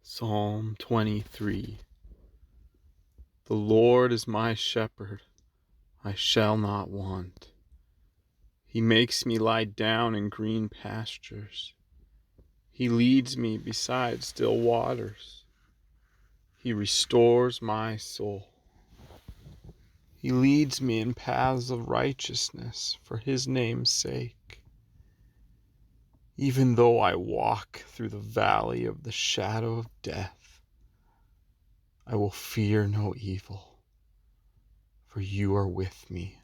Psalm 23. The Lord is my shepherd, I shall not want. He makes me lie down in green pastures. He leads me beside still waters. He restores my soul. He leads me in paths of righteousness for his name's sake. Even though I walk through the valley of the shadow of death, I will fear no evil, for you are with me.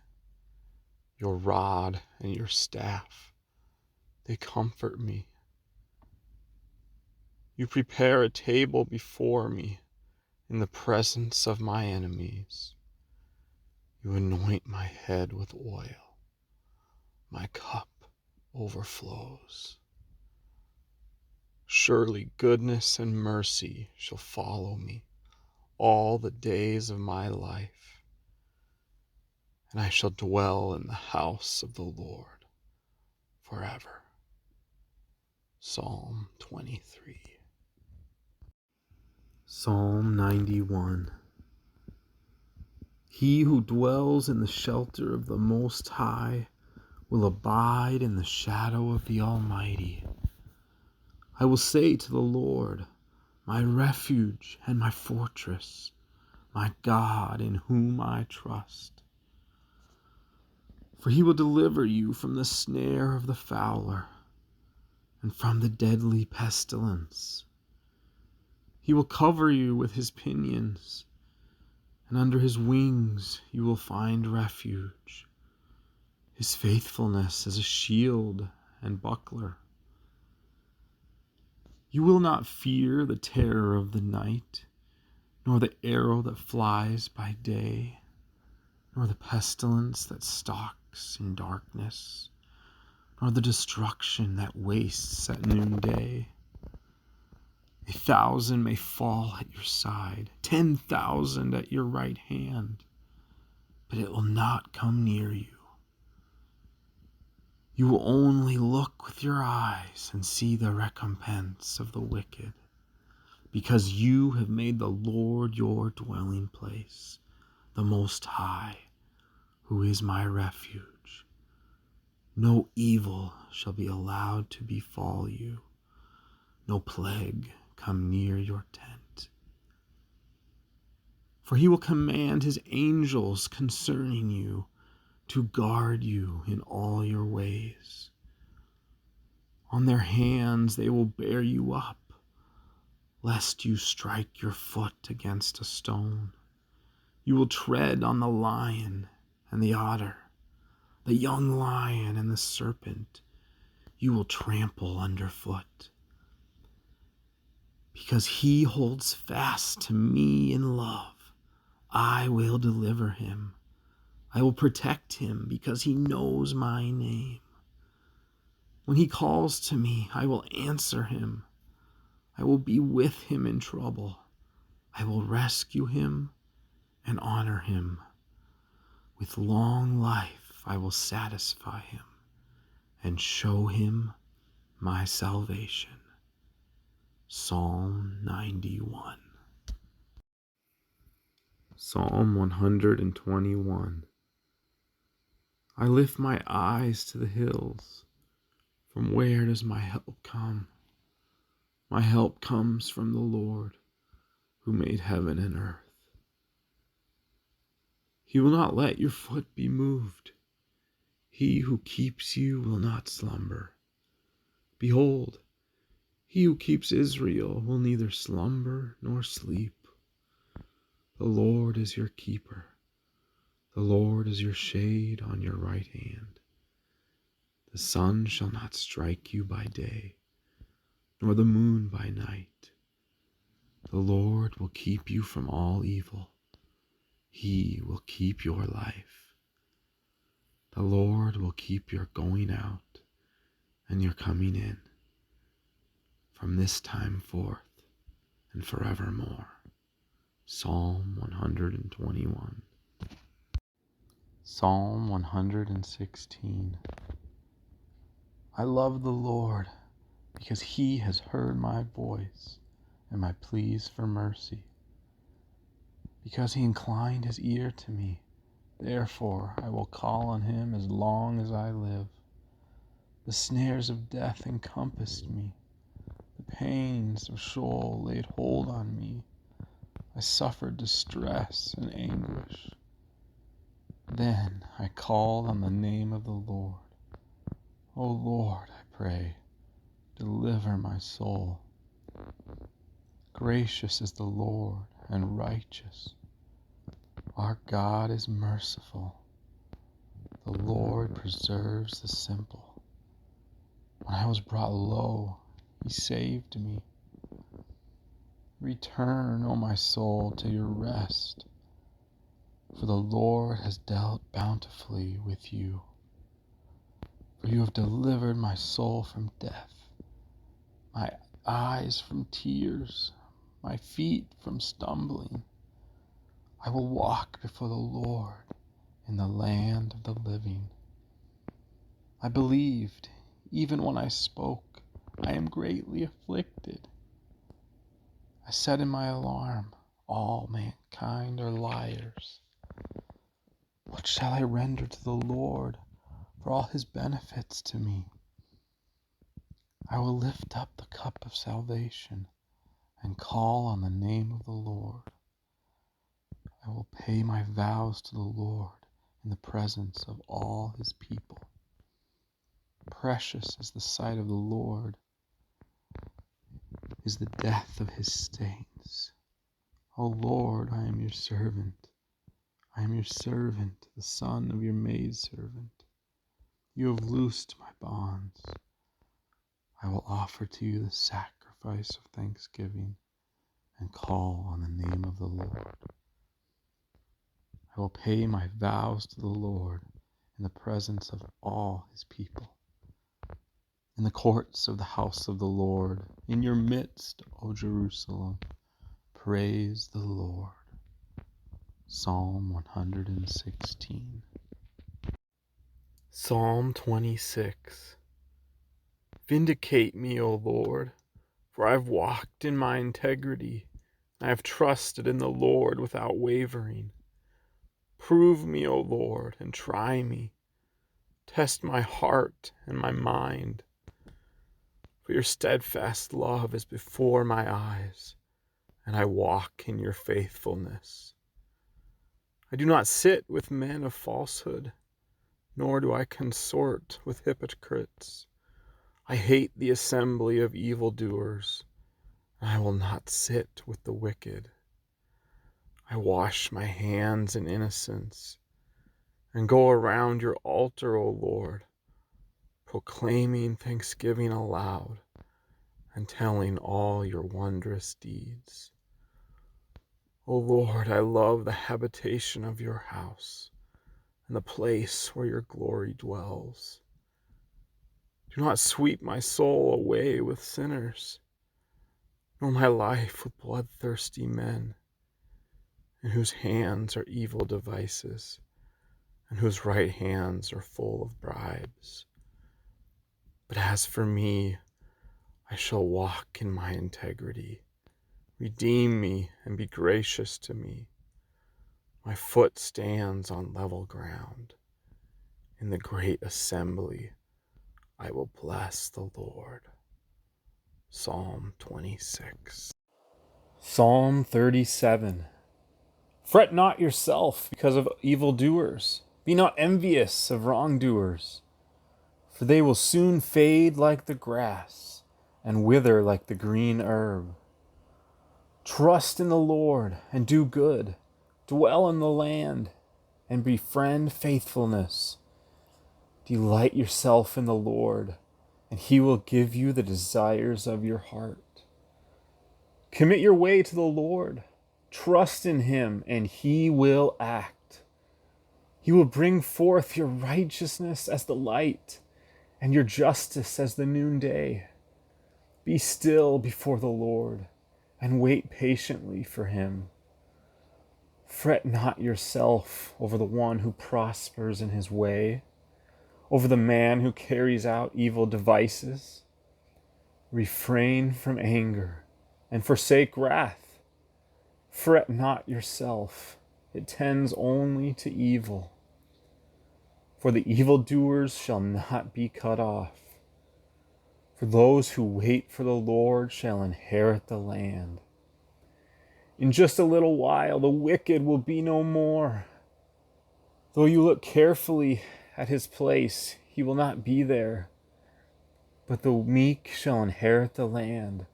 Your rod and your staff, they comfort me. You prepare a table before me in the presence of my enemies. You anoint my head with oil. My cup overflows. Surely goodness and mercy shall follow me all the days of my life, and I shall dwell in the house of the Lord forever. Psalm 23. Psalm 91. He who dwells in the shelter of the Most High will abide in the shadow of the Almighty. I will say to the Lord, my refuge and my fortress, my God in whom I trust. For he will deliver you from the snare of the fowler and from the deadly pestilence. He will cover you with his pinions, and under his wings you will find refuge. His faithfulness is a shield and buckler. You will not fear the terror of the night, nor the arrow that flies by day, nor the pestilence that stalks in darkness, nor the destruction that wastes at noonday. 1,000 may fall at your side, 10,000 at your right hand, but it will not come near you. You will only look with your eyes and see the recompense of the wicked, because you have made the Lord your dwelling place, the Most High, who is my refuge. No evil shall be allowed to befall you, no plague come near your tent. For he will command his angels concerning you to guard you in all your ways. On their hands they will bear you up, lest you strike your foot against a stone. You will tread on the lion and the otter, the young lion and the serpent you will trample underfoot. Because he holds fast to me in love, I will deliver him. I will protect him because he knows my name. When he calls to me, I will answer him. I will be with him in trouble. I will rescue him and honor him. With long life I will satisfy him and show him my salvation. Psalm 91. Psalm 121. I lift my eyes to the hills. From where does my help come? My help comes from the Lord, who made heaven and earth. He will not let your foot be moved. He who keeps you will not slumber. Behold, he who keeps Israel will neither slumber nor sleep. The Lord is your keeper. The Lord is your shade on your right hand. The sun shall not strike you by day, nor the moon by night. The Lord will keep you from all evil. He will keep your life. The Lord will keep your going out and your coming in from this time forth and forevermore. Psalm 121. Psalm 116. I love the Lord because he has heard my voice and my pleas for mercy. Because he inclined his ear to me, therefore I will call on him as long as I live. The snares of death encompassed me. The pains of Sheol laid hold on me. I suffered distress and anguish. Then I called on the name of the Lord. O Lord, I pray, deliver my soul. Gracious is the Lord and righteous. Our God is merciful. The Lord preserves the simple. When I was brought low, he saved me. Return, O my soul, to your rest, for the Lord has dealt bountifully with you. For you have delivered my soul from death, my eyes from tears, my feet from stumbling. I will walk before the Lord in the land of the living. I believed, even when I spoke, I am greatly afflicted. I said in my alarm, all mankind are liars. What shall I render to the Lord for all his benefits to me? I will lift up the cup of salvation and call on the name of the Lord. I will pay my vows to the Lord in the presence of all his people. Precious is the sight of the Lord, is the death of his saints. O Lord, I am your servant. I am your servant, the son of your maidservant. You have loosed my bonds. I will offer to you the sacrifice of thanksgiving and call on the name of the Lord. I will pay my vows to the Lord in the presence of all his people. In the courts of the house of the Lord, in your midst, O Jerusalem, praise the Lord. Psalm 116. Psalm 26. Vindicate me, O Lord, for I have walked in my integrity. I have trusted in the Lord without wavering. Prove me, O Lord, and try me. Test my heart and my mind. For your steadfast love is before my eyes, and I walk in your faithfulness. I do not sit with men of falsehood, nor do I consort with hypocrites. I hate the assembly of evildoers, and I will not sit with the wicked. I wash my hands in innocence, and go around your altar, O Lord, proclaiming thanksgiving aloud and telling all your wondrous deeds. O Lord, I love the habitation of your house and the place where your glory dwells. Do not sweep my soul away with sinners, nor my life with bloodthirsty men, in whose hands are evil devices, and whose right hands are full of bribes. But as for me, I shall walk in my integrity. Redeem me and be gracious to me. My foot stands on level ground. In the great assembly, I will bless the Lord. Psalm 26. Psalm 37. Fret not yourself because of evildoers. Be not envious of wrongdoers, for they will soon fade like the grass and wither like the green herb. Trust in the Lord and do good. Dwell in the land and befriend faithfulness. Delight yourself in the Lord, and he will give you the desires of your heart. Commit your way to the Lord. Trust in him, and he will act. He will bring forth your righteousness as the light, and your justice as the noonday. Be still before the Lord, and wait patiently for him. Fret not yourself over the one who prospers in his way, over the man who carries out evil devices. Refrain from anger and forsake wrath. Fret not yourself, it tends only to evil. For the evildoers shall not be cut off. For those who wait for the Lord shall inherit the land. In just a little while the wicked will be no more. Though you look carefully at his place, he will not be there. But the meek shall inherit the land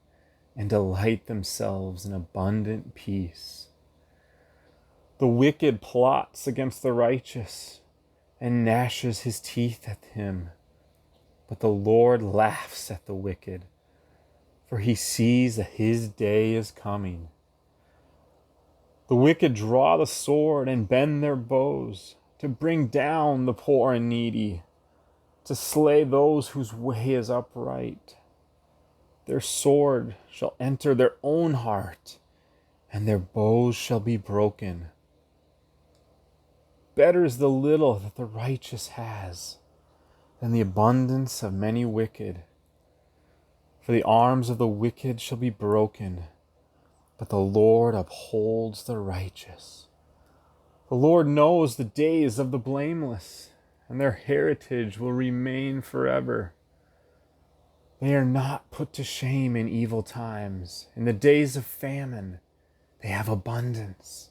and delight themselves in abundant peace. The wicked plots against the righteous and gnashes his teeth at him. But the Lord laughs at the wicked, for he sees that his day is coming. The wicked draw the sword and bend their bows to bring down the poor and needy, to slay those whose way is upright. Their sword shall enter their own heart, and their bows shall be broken. Better is the little that the righteous has than the abundance of many wicked. For the arms of the wicked shall be broken, but the Lord upholds the righteous. The Lord knows the days of the blameless, and their heritage will remain forever. They are not put to shame in evil times. In the days of famine, they have abundance.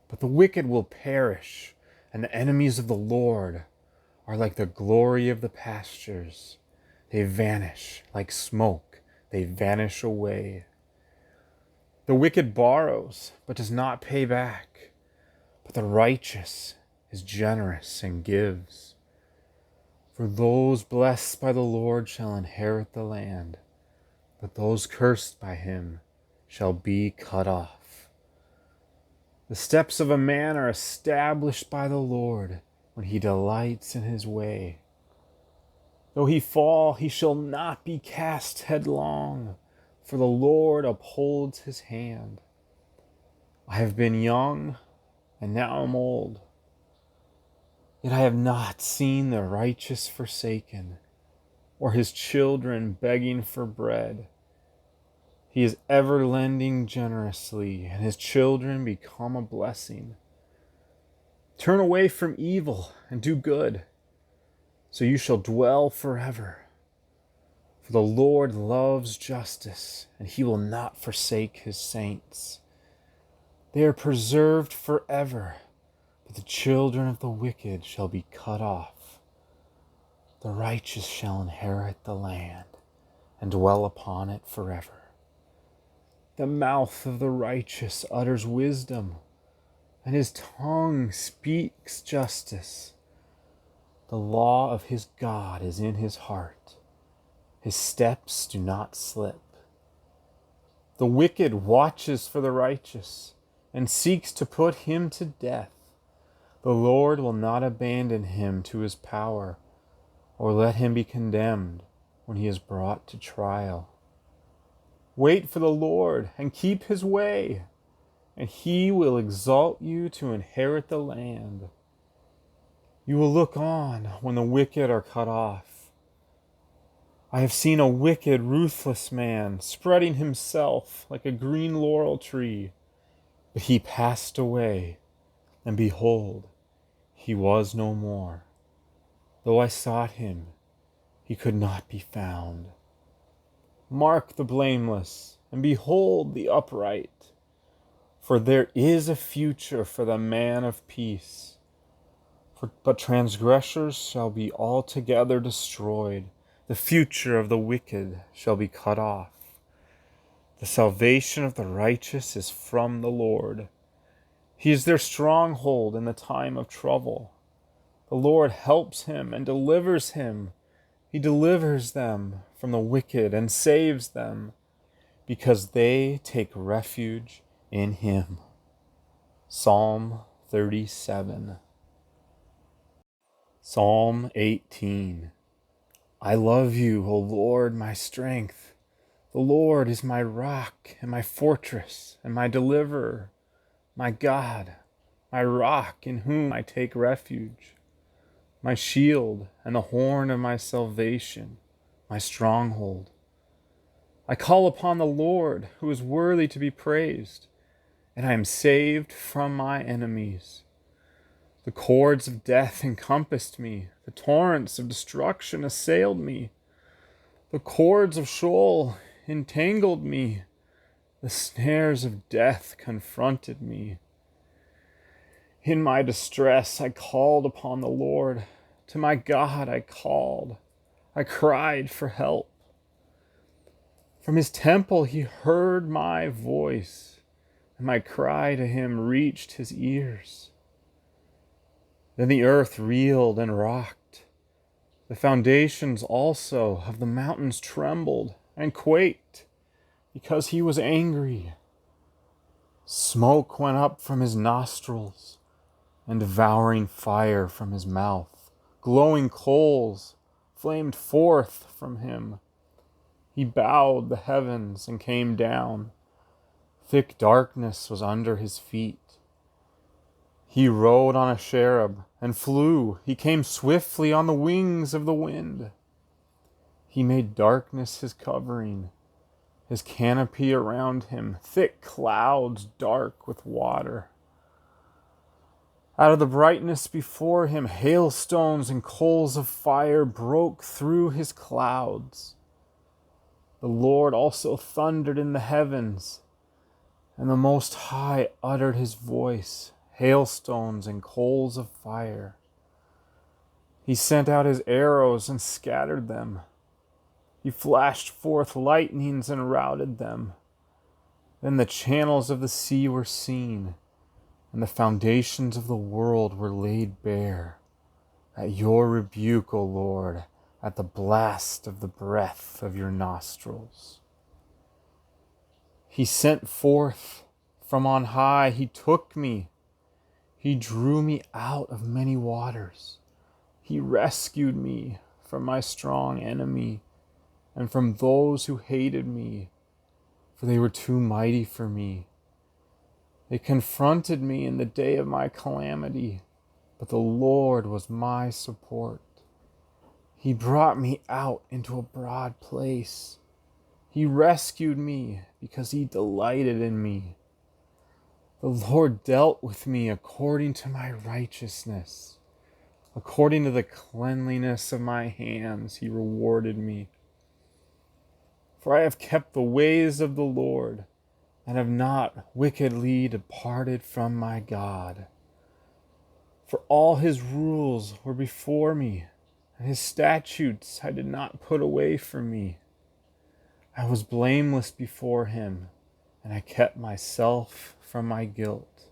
But the wicked will perish, and the enemies of the Lord are like the glory of the pastures. They vanish like smoke, they vanish away. The wicked borrows, but does not pay back. But the righteous is generous and gives. For those blessed by the Lord shall inherit the land, but those cursed by him shall be cut off. The steps of a man are established by the Lord when he delights in his way. Though he fall, he shall not be cast headlong, for the Lord upholds his hand. I have been young, and now am old. Yet I have not seen the righteous forsaken, or his children begging for bread. He is ever lending generously, and his children become a blessing. Turn away from evil and do good, so you shall dwell forever. For the Lord loves justice, and he will not forsake his saints. They are preserved forever, but the children of the wicked shall be cut off. The righteous shall inherit the land and dwell upon it forever. The mouth of the righteous utters wisdom, and his tongue speaks justice. The law of his God is in his heart. His steps do not slip. The wicked watches for the righteous and seeks to put him to death. The Lord will not abandon him to his power, or let him be condemned when he is brought to trial. Wait for the Lord and keep his way, and he will exalt you to inherit the land. You will look on when the wicked are cut off. I have seen a wicked, ruthless man spreading himself like a green laurel tree, but he passed away, and behold, he was no more. Though I sought him, he could not be found. Mark the blameless, and behold the upright, for there is a future for the man of peace. But transgressors shall be altogether destroyed. The future of the wicked shall be cut off. The salvation of the righteous is from the Lord. He is their stronghold in the time of trouble. The Lord helps him and delivers him. He delivers them from the wicked and saves them, because they take refuge in him. Psalm 37. Psalm 18. I love you, O Lord, my strength. The Lord is my rock and my fortress and my deliverer, my God, my rock in whom I take refuge, my shield and the horn of my salvation, my stronghold. I call upon the Lord, who is worthy to be praised, and I am saved from my enemies. The cords of death encompassed me, the torrents of destruction assailed me, the cords of Sheol entangled me, the snares of death confronted me. In my distress I called upon the Lord. To my God I called. I cried for help. From his temple he heard my voice, and my cry to him reached his ears. Then the earth reeled and rocked. The foundations also of the mountains trembled and quaked, because he was angry. Smoke went up from his nostrils, and devouring fire from his mouth. Glowing coals flamed forth from him. He bowed the heavens and came down. Thick darkness was under his feet. He rode on a cherub and flew. He came swiftly on the wings of the wind. He made darkness his covering, his canopy around him, thick clouds dark with water. Out of the brightness before him, hailstones and coals of fire broke through his clouds. The Lord also thundered in the heavens, and the Most High uttered his voice, hailstones and coals of fire. He sent out his arrows and scattered them. He flashed forth lightnings and routed them. Then the channels of the sea were seen, and the foundations of the world were laid bare. At your rebuke, O Lord, at the blast of the breath of your nostrils. He sent forth from on high, he took me. He drew me out of many waters. He rescued me from my strong enemy and from those who hated me, for they were too mighty for me. They confronted me in the day of my calamity, but the Lord was my support. He brought me out into a broad place. He rescued me because he delighted in me. The Lord dealt with me according to my righteousness. According to the cleanliness of my hands, he rewarded me. For I have kept the ways of the Lord, and have not wickedly departed from my God. For all his rules were before me, and his statutes I did not put away from me. I was blameless before him, and I kept myself from my guilt.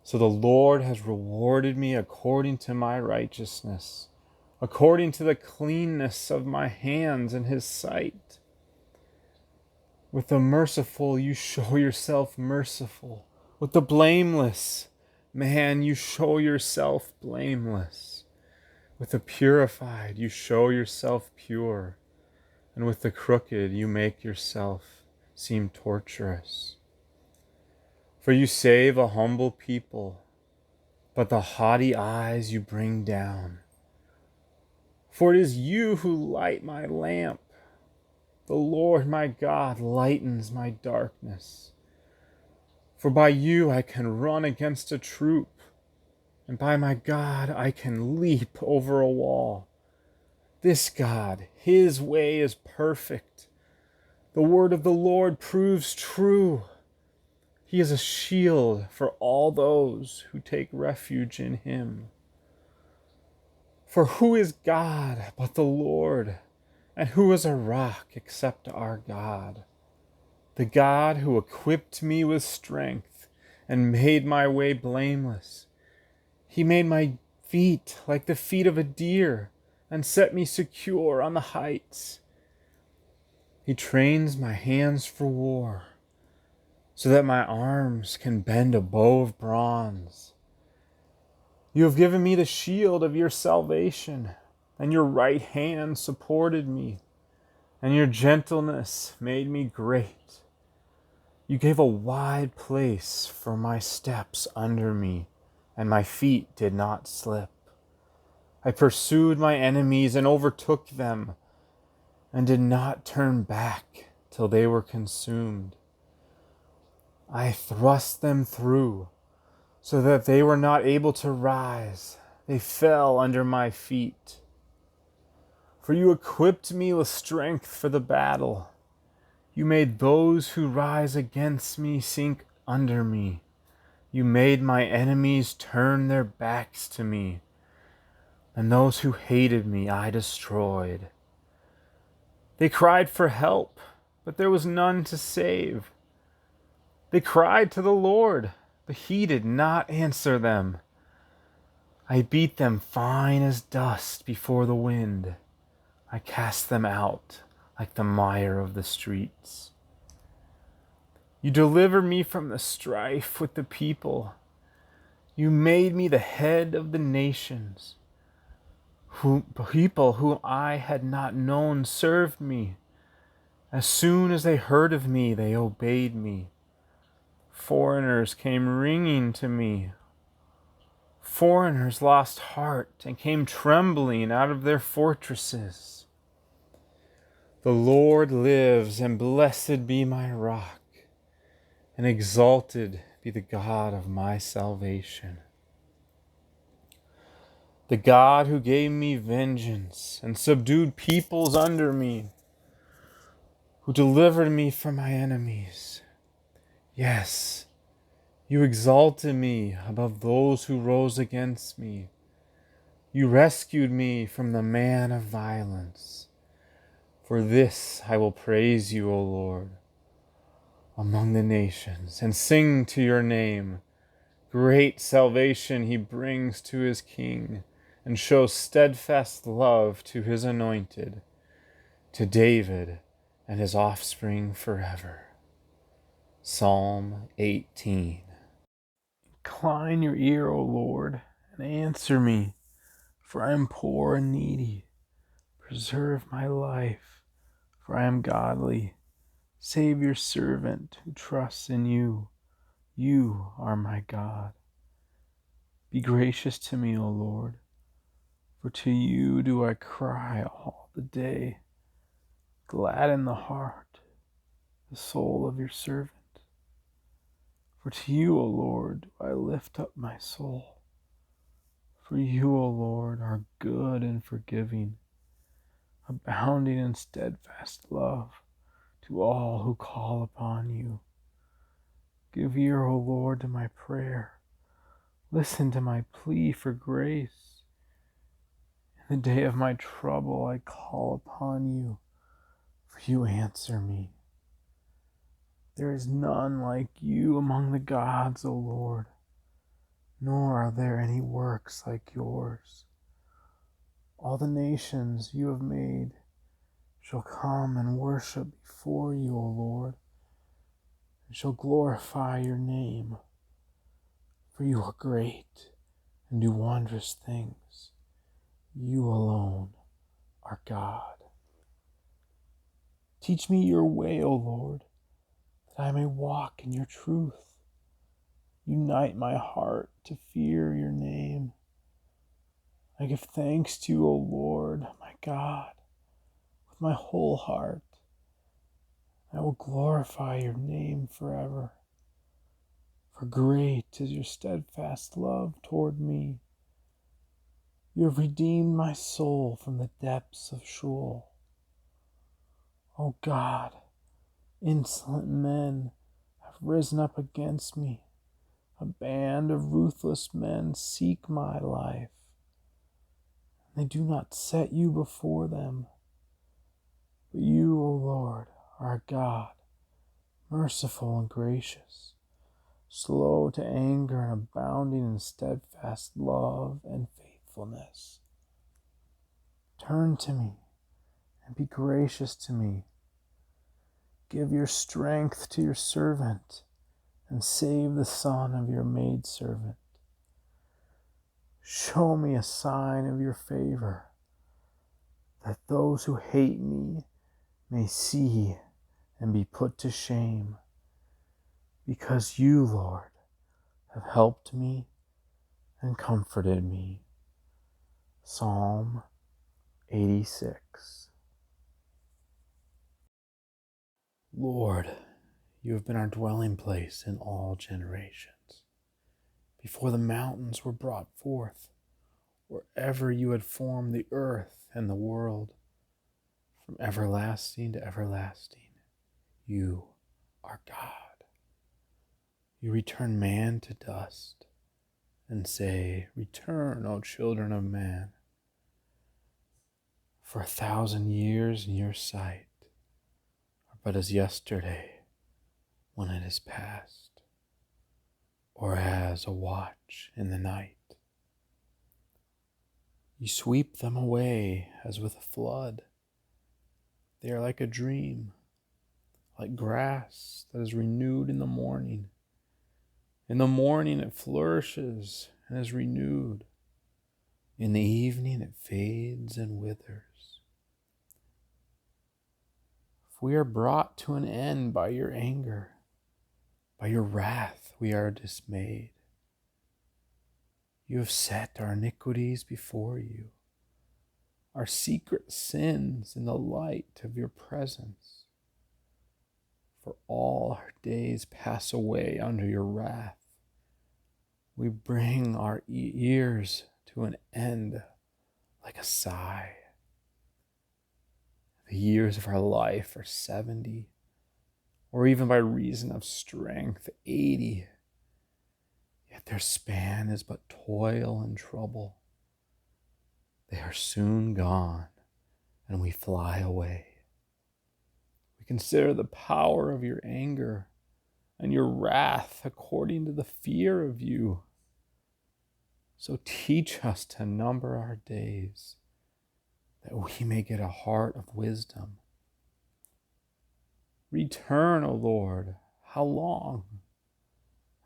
So the Lord has rewarded me according to my righteousness, according to the cleanness of my hands in his sight. With the merciful you show yourself merciful. With the blameless, man, you show yourself blameless. With the purified you show yourself pure. And with the crooked you make yourself seem torturous. For you save a humble people, but the haughty eyes you bring down. For it is you who light my lamp. The Lord my God lightens my darkness. For by you I can run against a troop, and by my God I can leap over a wall. This God, his way is perfect. The word of the Lord proves true. He is a shield for all those who take refuge in him. For who is God but the Lord? And who is a rock except our God? The God who equipped me with strength and made my way blameless. He made my feet like the feet of a deer and set me secure on the heights. He trains my hands for war, so that my arms can bend a bow of bronze. You have given me the shield of your salvation, and your right hand supported me, and your gentleness made me great. You gave a wide place for my steps under me, and my feet did not slip. I pursued my enemies and overtook them, and did not turn back till they were consumed. I thrust them through, so that they were not able to rise. They fell under my feet. For you equipped me with strength for the battle. You made those who rise against me sink under me. You made my enemies turn their backs to me, and those who hated me I destroyed. They cried for help, but there was none to save. They cried to the Lord, but he did not answer them. I beat them fine as dust before the wind. I cast them out like the mire of the streets. You delivered me from the strife with the people. You made me the head of the nations. People whom I had not known served me. As soon as they heard of me, they obeyed me. Foreigners came ringing to me. Foreigners lost heart and came trembling out of their fortresses. The Lord lives, and blessed be my rock, and exalted be the God of my salvation. The God who gave me vengeance and subdued peoples under me, who delivered me from my enemies. Yes, you exalted me above those who rose against me. You rescued me from the man of violence. For this I will praise you, O Lord, among the nations, and sing to your name. Great salvation he brings to his king, and shows steadfast love to his anointed, to David and his offspring forever. Psalm 18. Incline your ear, O Lord, and answer me, for I am poor and needy. Preserve my life, for I am godly. Save your servant who trusts in you. You are my God. Be gracious to me, O Lord, for to you do I cry all the day. Gladden the heart, the soul of your servant. For to you, O Lord, do I lift up my soul. For you, O Lord, are good and forgiving, abounding in steadfast love to all who call upon you. Give ear, O Lord, to my prayer. Listen to my plea for grace. In the day of my trouble I call upon you, for you answer me. There is none like you among the gods, O Lord, nor are there any works like yours. All the nations you have made shall come and worship before you, O Lord, and shall glorify your name. For you are great and do wondrous things. You alone are God. Teach me your way, O Lord, that I may walk in your truth. Unite my heart to fear your name. I give thanks to you, O Lord, my God, with my whole heart. I will glorify your name forever. For great is your steadfast love toward me. You have redeemed my soul from the depths of Sheol. O God, insolent men have risen up against me. A band of ruthless men seek my life. They do not set you before them. But you, O Lord, are a God, merciful and gracious, slow to anger and abounding in steadfast love and faithfulness. Turn to me and be gracious to me. Give your strength to your servant and save the son of your maidservant. Show me a sign of your favor, that those who hate me may see and be put to shame, because you, Lord, have helped me and comforted me. Psalm 86. Lord, you have been our dwelling place in all generations. Before the mountains were brought forth, wherever you had formed the earth and the world, from everlasting to everlasting, you are God. You return man to dust and say, "Return, O children of man." For 1,000 years in your sight are but as yesterday when it is past, or as a watch in the night. You sweep them away as with a flood. They are like a dream, like grass that is renewed in the morning. In the morning it flourishes and is renewed. In the evening it fades and withers. If we are brought to an end by your anger, by your wrath we are dismayed. You have set our iniquities before you, our secret sins in the light of your presence. For all our days pass away under your wrath. We bring our years to an end like a sigh. The years of our life are 70, or even by reason of strength, 80. Yet their span is but toil and trouble. They are soon gone, and we fly away. We consider the power of your anger and your wrath according to the fear of you. So teach us to number our days, that we may get a heart of wisdom. Return, O Lord, how long?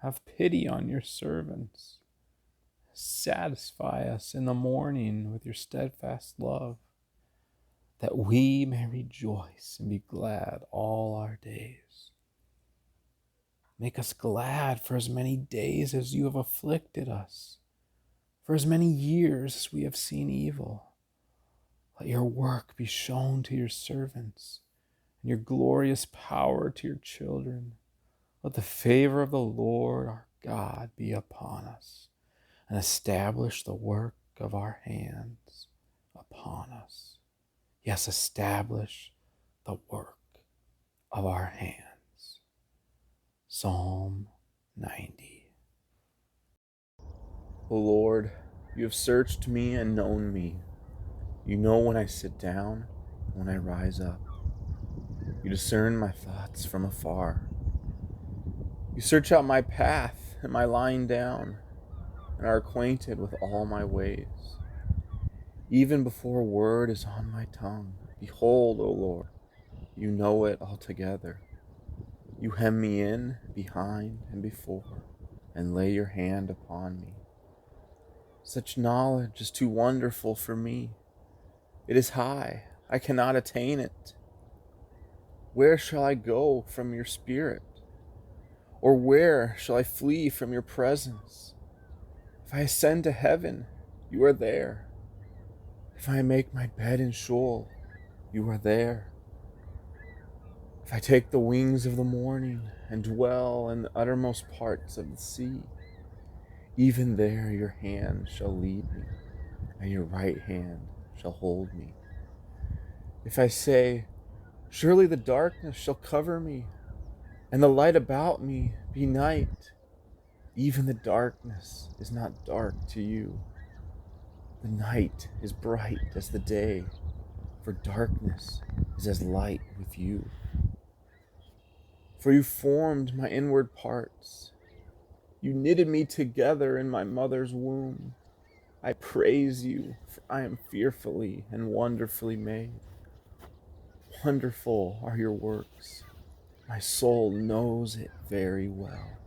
Have pity on your servants. Satisfy us in the morning with your steadfast love, that we may rejoice and be glad all our days. Make us glad for as many days as you have afflicted us, for as many years as we have seen evil. Let your work be shown to your servants, and your glorious power to your children. Let the favor of the Lord our God be upon us, and establish the work of our hands upon us. Yes, establish the work of our hands. Psalm 90. O Lord, you have searched me and known me. You know when I sit down and when I rise up. You discern my thoughts from afar. You search out my path and my lying down, and are acquainted with all my ways. Even before a word is on my tongue, behold, O Lord, you know it altogether. You hem me in behind and before, and lay your hand upon me. Such knowledge is too wonderful for me. It is high, I cannot attain it. Where shall I go from your spirit? Or where shall I flee from your presence? If I ascend to heaven, you are there. If I make my bed in Sheol, you are there. If I take the wings of the morning and dwell in the uttermost parts of the sea, even there your hand shall lead me, and your right hand shall hold me. If I say, surely the darkness shall cover me, and the light about me be night, even the darkness is not dark to you. The night is bright as the day, for darkness is as light with you. For you formed my inward parts. You knitted me together in my mother's womb. I praise you, for I am fearfully and wonderfully made. Wonderful are your works. My soul knows it very well.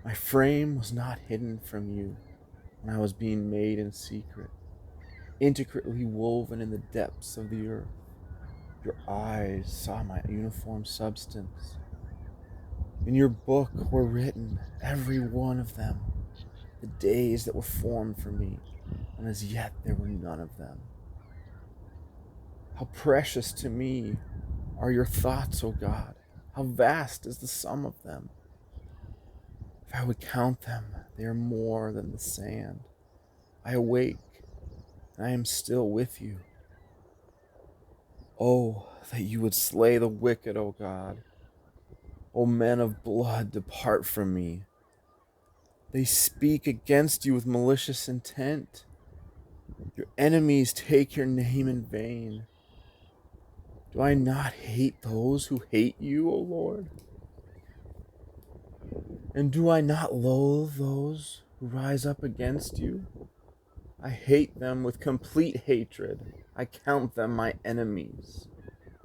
My frame was not hidden from you when I was being made in secret, intricately woven in the depths of the earth. Your eyes saw my uniform substance. In your book were written, every one of them, the days that were formed for me, and as yet there were none of them. How precious to me are your thoughts, O God. How vast is the sum of them. If I would count them, they are more than the sand. I awake, and I am still with you. Oh, that you would slay the wicked, O God. O men of blood, depart from me. They speak against you with malicious intent. Your enemies take your name in vain. Do I not hate those who hate you, O Lord? And do I not loathe those who rise up against you? I hate them with complete hatred. I count them my enemies.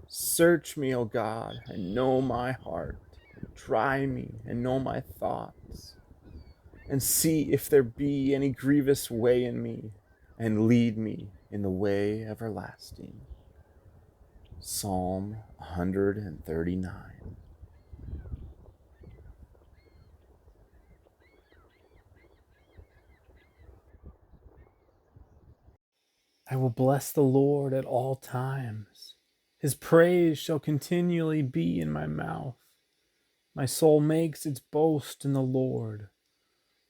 Search me, O God, and know my heart. Try me and know my thoughts, and see if there be any grievous way in me, and lead me in the way everlasting. Psalm 139. I will bless the Lord at all times. His praise shall continually be in my mouth. My soul makes its boast in the Lord.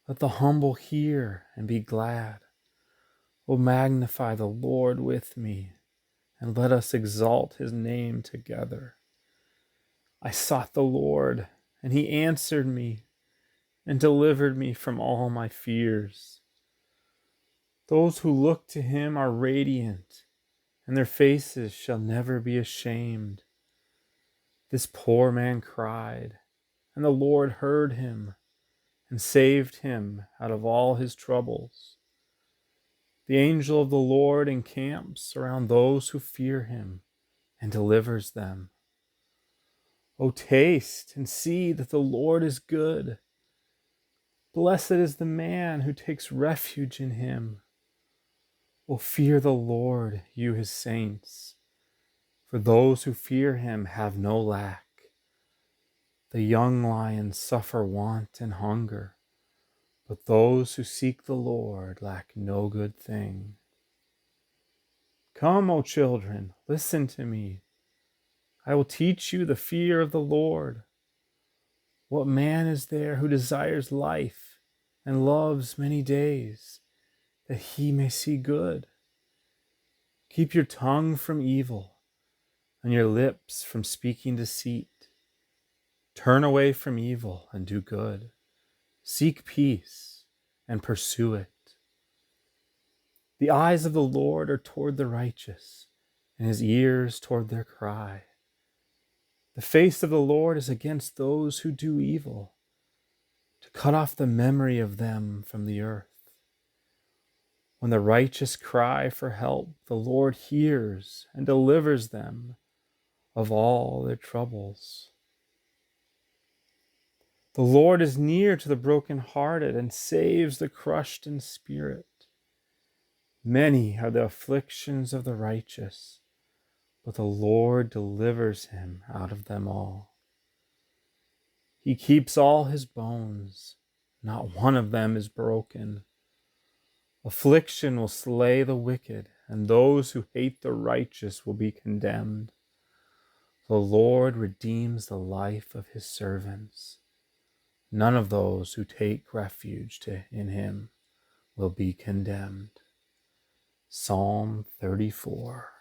Let the humble hear and be glad. O magnify the Lord with me, and let us exalt his name together. I sought the Lord, and he answered me and delivered me from all my fears. Those who look to him are radiant, and their faces shall never be ashamed. This poor man cried, and the Lord heard him and saved him out of all his troubles. The angel of the Lord encamps around those who fear him and delivers them. O taste and see that the Lord is good. Blessed is the man who takes refuge in him. O fear the Lord, you his saints, for those who fear him have no lack. The young lions suffer want and hunger, but those who seek the Lord lack no good thing. Come, O children, listen to me. I will teach you the fear of the Lord. What man is there who desires life and loves many days, that he may see good? Keep your tongue from evil and your lips from speaking deceit. Turn away from evil and do good. Seek peace and pursue it. The eyes of the Lord are toward the righteous, and his ears toward their cry. The face of the Lord is against those who do evil, to cut off the memory of them from the earth. When the righteous cry for help, the Lord hears and delivers them of all their troubles. The Lord is near to the brokenhearted and saves the crushed in spirit. Many are the afflictions of the righteous, but the Lord delivers him out of them all. He keeps all his bones, not one of them is broken. Affliction will slay the wicked, and those who hate the righteous will be condemned. The Lord redeems the life of his servants. None of those who take refuge in him will be condemned. Psalm 34.